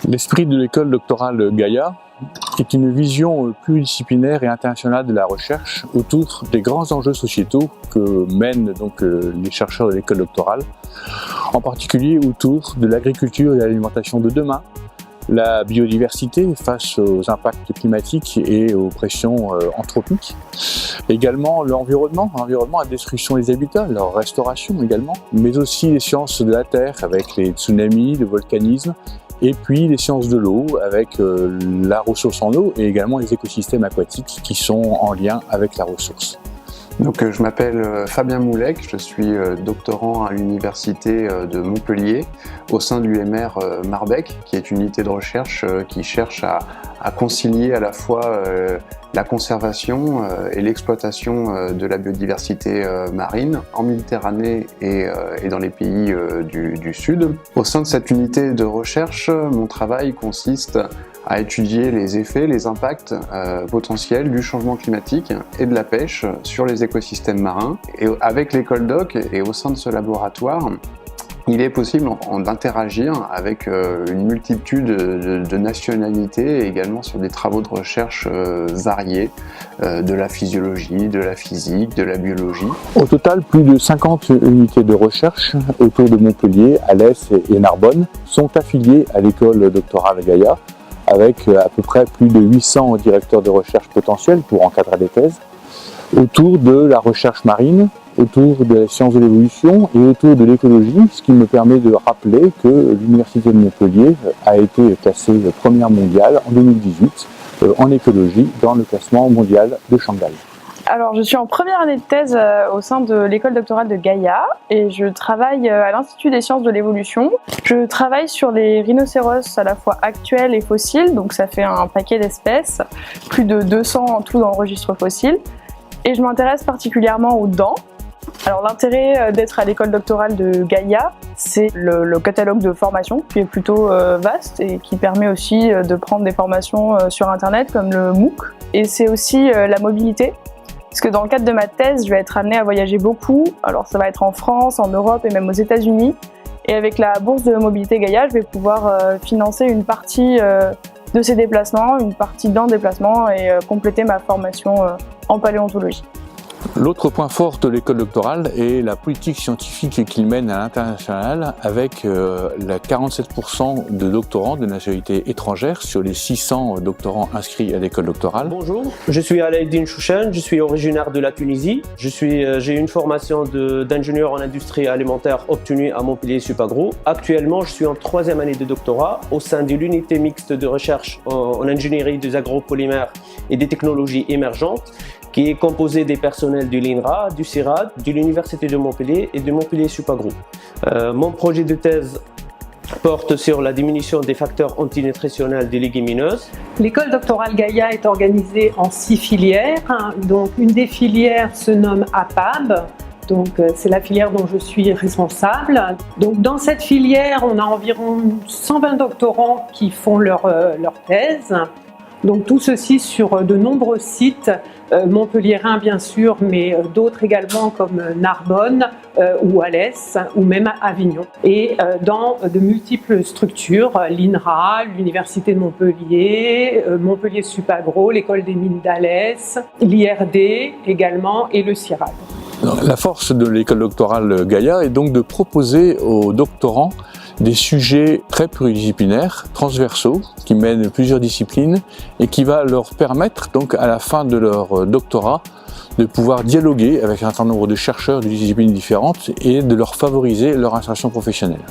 L'esprit de l'école doctorale Gaïa est une vision pluridisciplinaire et internationale de la recherche autour des grands enjeux sociétaux que mènent donc les chercheurs de l'école doctorale, en particulier autour de l'agriculture et de l'alimentation de demain, la biodiversité face aux impacts climatiques et aux pressions anthropiques, également l'environnement, la destruction des habitats, leur restauration également, mais aussi les sciences de la terre avec les tsunamis, le volcanisme, et puis les sciences de l'eau avec la ressource en eau et également les écosystèmes aquatiques qui sont en lien avec la ressource. Donc, je m'appelle Fabien Moulec, je suis doctorant à l'université de Montpellier au sein du l'UMR Marbec, qui est une unité de recherche qui cherche à concilier à la fois la conservation et l'exploitation de la biodiversité marine en Méditerranée et dans les pays du Sud. Au sein de cette unité de recherche, mon travail consiste à étudier les effets, les impacts potentiels du changement climatique et de la pêche sur les écosystèmes marins. Et avec l'école doc et au sein de ce laboratoire, il est possible d'interagir avec une multitude de nationalités et également sur des travaux de recherche variés, de la physiologie, de la physique, de la biologie. Au total, plus de 50 unités de recherche autour de Montpellier, Alès et Narbonne sont affiliées à l'école doctorale Gaïa, avec à peu près plus de 800 directeurs de recherche potentiels pour encadrer des thèses, autour de la recherche marine, autour des sciences de l'évolution et autour de l'écologie, ce qui me permet de rappeler que l'Université de Montpellier a été classée première mondiale en 2018 en écologie dans le classement mondial de Shanghai. Alors, je suis en première année de thèse au sein de l'école doctorale de Gaïa et je travaille à l'Institut des sciences de l'évolution. Je travaille sur les rhinocéros à la fois actuels et fossiles, donc ça fait un paquet d'espèces, plus de 200 en tout dans le registre fossile. Et je m'intéresse particulièrement aux dents. Alors l'intérêt d'être à l'école doctorale de Gaïa, c'est le catalogue de formation qui est plutôt vaste et qui permet aussi de prendre des formations sur internet comme le MOOC. Et c'est aussi la mobilité. Parce que dans le cadre de ma thèse, je vais être amenée à voyager beaucoup. Alors ça va être en France, en Europe et même aux États-Unis. Et avec la bourse de mobilité Gaïa, je vais pouvoir financer une partie de ces déplacements, une partie d'un déplacement et compléter ma formation en paléontologie. L'autre point fort de l'école doctorale est la politique scientifique qu'il mène à l'international avec la 47% de doctorants de nationalité étrangère sur les 600 doctorants inscrits à l'école doctorale. Bonjour, je suis Alaeddin Chouchen, je suis originaire de la Tunisie. J'ai une formation d'ingénieur en industrie alimentaire obtenue à Montpellier Supagro. Actuellement, je suis en 3e année de doctorat au sein de l'unité mixte de recherche en ingénierie des agropolymères et des technologies émergentes, qui est composé des personnels de l'INRA, du CIRAD, de l'Université de Montpellier et de Montpellier Supagro. Mon projet de thèse porte sur la diminution des facteurs antinutritionnels des légumineuses. L'école doctorale Gaïa est organisée en 6 filières. Donc, une des filières se nomme APAB. Donc, c'est la filière dont je suis responsable. Donc, dans cette filière, on a environ 120 doctorants qui font leur thèse. Donc tout ceci sur de nombreux sites, montpelliérains bien sûr, mais d'autres également comme Narbonne ou Alès ou même Avignon. Et dans de multiples structures, l'INRA, l'Université de Montpellier, Montpellier Supagro, l'École des mines d'Alès, l'IRD également et le CIRAD. La force de l'école doctorale Gaïa est donc de proposer aux doctorants des sujets très pluridisciplinaires, transversaux, qui mènent plusieurs disciplines et qui va leur permettre donc à la fin de leur doctorat de pouvoir dialoguer avec un certain nombre de chercheurs de disciplines différentes et de leur favoriser leur insertion professionnelle.